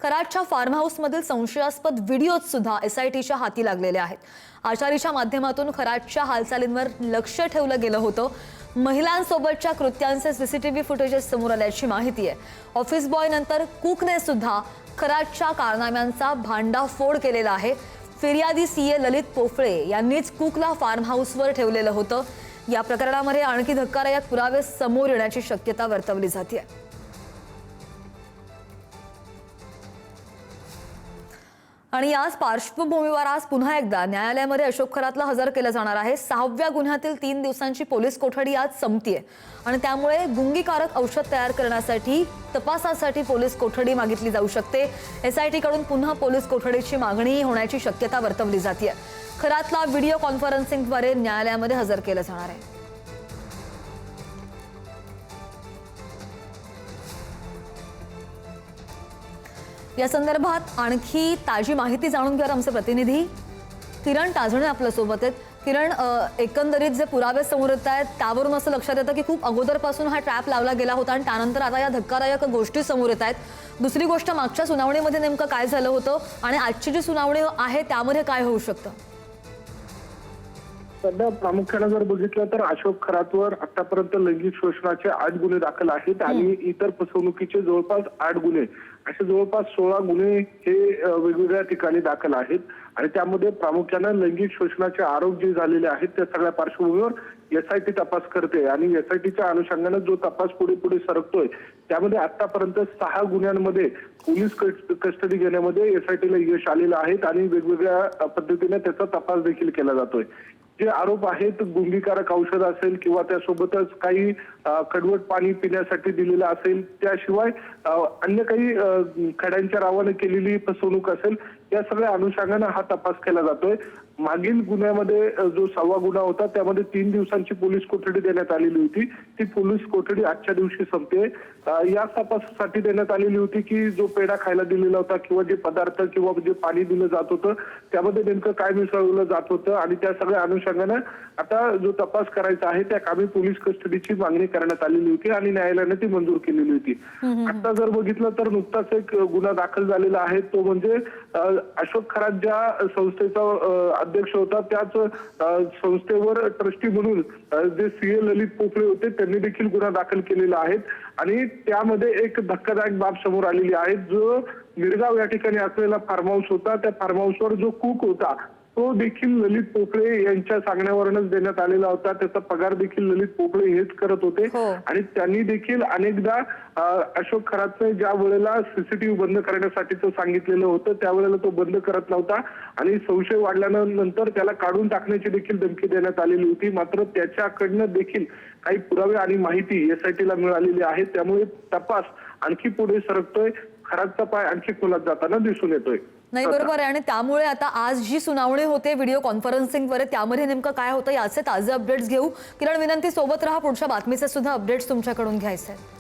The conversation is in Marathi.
कराडच्या फार्म हाऊसमधील संशयास्पद व्हिडिओज सुद्धा एसआयटीच्या हाती लागलेले आहेत। आचारीच्या माध्यमातून कराडच्या हालचालींवर लक्ष ठेवलं गेलं होतं। महिलांसोबतच्या कृत्यांचे सीसीटीव्ही फुटेजेस समोर आल्याची माहिती आहे। ऑफिस बॉय नंतर कुकने सुद्धा कराडच्या कारनाम्यांचा भांडाफोड केलेला आहे। फिर्यादी सीए ललित पोफळे यांनीच कुकला फार्म हाऊसवर ठेवलेलं होतं। या प्रकरणामध्ये आणखी धक्कादायक पुरावे समोर येण्याची शक्यता वर्तवली जाते। आणि याच पार्श्वभूमीवर आज पुन्हा एकदा न्यायालयामध्ये अशोक खरातला हजर केलं जाणार आहे। 6व्या गुन्ह्यातील 3 दिवसांची पोलीस कोठडी आज संपतेय आणि त्यामुळे गुंगीकारक औषध तयार करण्यासाठी तपासासाठी पोलीस कोठडी मागितली जाऊ शकते। एसआयटी कडून पुन्हा पोलीस कोठडीची मागणी होण्याची शक्यता वर्तवली जाते। खरातला व्हिडिओ कॉन्फरन्सिंगद्वारे न्यायालयामध्ये हजर केलं जाणार आहे। या संदर्भात आणखी ताजी माहिती जाणून घेणार आमचे प्रतिनिधी किरण ताजणे आपल्या सोबत आहेत। किरण, एकंदरीत जे पुरावे समोर येत आहेत त्यावरून असं लक्षात येतं की खूप अगोदरपासून हा ट्रॅप लावला गेला होता आणि त्यानंतर आता या धक्कादायक गोष्टी समोर येत आहेत। दुसरी गोष्ट, मागच्या सुनावणीमध्ये नेमकं काय झालं होतं आणि आजची जी सुनावणी आहे त्यामध्ये काय होऊ शकतं? सध्या प्रामुख्याने जर बघितलं तर अशोक खरातवर आतापर्यंत लैंगिक शोषणाचे 8 गुन्हे दाखल आहेत आणि इतर फसवणुकीचे जवळपास 8 गुन्हे, असे जवळपास 16 गुन्हे हे वेगवेगळ्या ठिकाणी दाखल आहेत आणि त्यामध्ये प्रामुख्याने लैंगिक शोषणाचे आरोप जे झालेले आहेत त्या सगळ्या पार्श्वभूमीवर एसआयटी तपास करते आणि एसआयटीच्या अनुषंगाने जो तपास पुढे सरकतोय त्यामध्ये आतापर्यंत 6 गुन्ह्यांमध्ये पोलीस कस्टडी घेण्यामध्ये एसआयटीला यश आलेलं आहे आणि वेगवेगळ्या पद्धतीने त्याचा तपास देखील केला जातोय। जे आरोप आहेत, गुंगीकारक औषध असेल किंवा त्यासोबतच काही कडवट पाणी पिण्यासाठी दिलेलं असेल, त्याशिवाय अन्य काही खड्यांच्या रावाने केलेली फसवणूक असेल, या सगळ्या अनुषंगाने हा तपास केला जातोय। मागील गुन्ह्यामध्ये जो 6वा गुन्हा होता त्यामध्ये 3 दिवसांची पोलीस कोठडी देण्यात आलेली होती। ती पोलीस कोठडी आजच्या दिवशी संपते। या तपासासाठी देण्यात आलेली होती की जो पेढा खायला दिलेला होता किंवा जे पदार्थ किंवा जे पाणी दिलं जात होतं त्यामध्ये नेमकं काय मिसळवलं जात होतं आणि त्या सगळ्या अनुषंगाने आता जो तपास करायचा आहे त्या कामी पोलीस कस्टडीची मागणी करण्यात आलेली होती आणि न्यायालयाने ती मंजूर केलेली होती। आता जर बघितलं तर नुकताच एक गुन्हा दाखल झालेला आहे, तो म्हणजे अशोक खरात ज्या संस्थेचा अध्यक्ष होता त्याच संस्थेवर ट्रस्टी म्हणून जे सीए ललित पोफळे होते त्यांनी देखील गुन्हा दाखल केलेला आहे आणि त्यामध्ये एक धक्कादायक बाब समोर आलेली आहे। जो मिरगाव या ठिकाणी असलेला फार्म हाऊस होता, त्या फार्म हाऊसवर जो कुक होता तो देखील ललित पोफळे यांच्या सांगण्यावरूनच देण्यात आलेला होता। त्याचा पगार देखील ललित पोफळे हेच करत होते आणि त्यांनी देखील अनेकदा अशोक खरातने ज्या वेळेला सीसीटीव्ही बंद करण्यासाठीचं सांगितलेलं होतं त्यावेळेला तो बंद करत नव्हता आणि संशय वाढल्यानंतर त्याला काढून टाकण्याची देखील धमकी देण्यात आलेली होती। मात्र त्याच्याकडनं देखील काही पुरावे आणि माहिती एसआयटीला मिळालेली आहे, त्यामुळे तपास आणखी पुढे सरकतोय। खरातचा पाय आणखी खोलात जाताना दिसून येतोय। नाही, बरोबर आहे। आणि त्यामुळे आता आज जी सुनावणी होते व्हिडिओ कॉन्फरन्सिंगवर त्यामध्ये नेमकं काय होतं याचे ताजे अपडेट्स घेऊ। किरण, विनंती, सोबत रहा, पुढच्या बातमीचे सुद्धा अपडेट्स तुमच्याकडून घ्यायचे आहेत।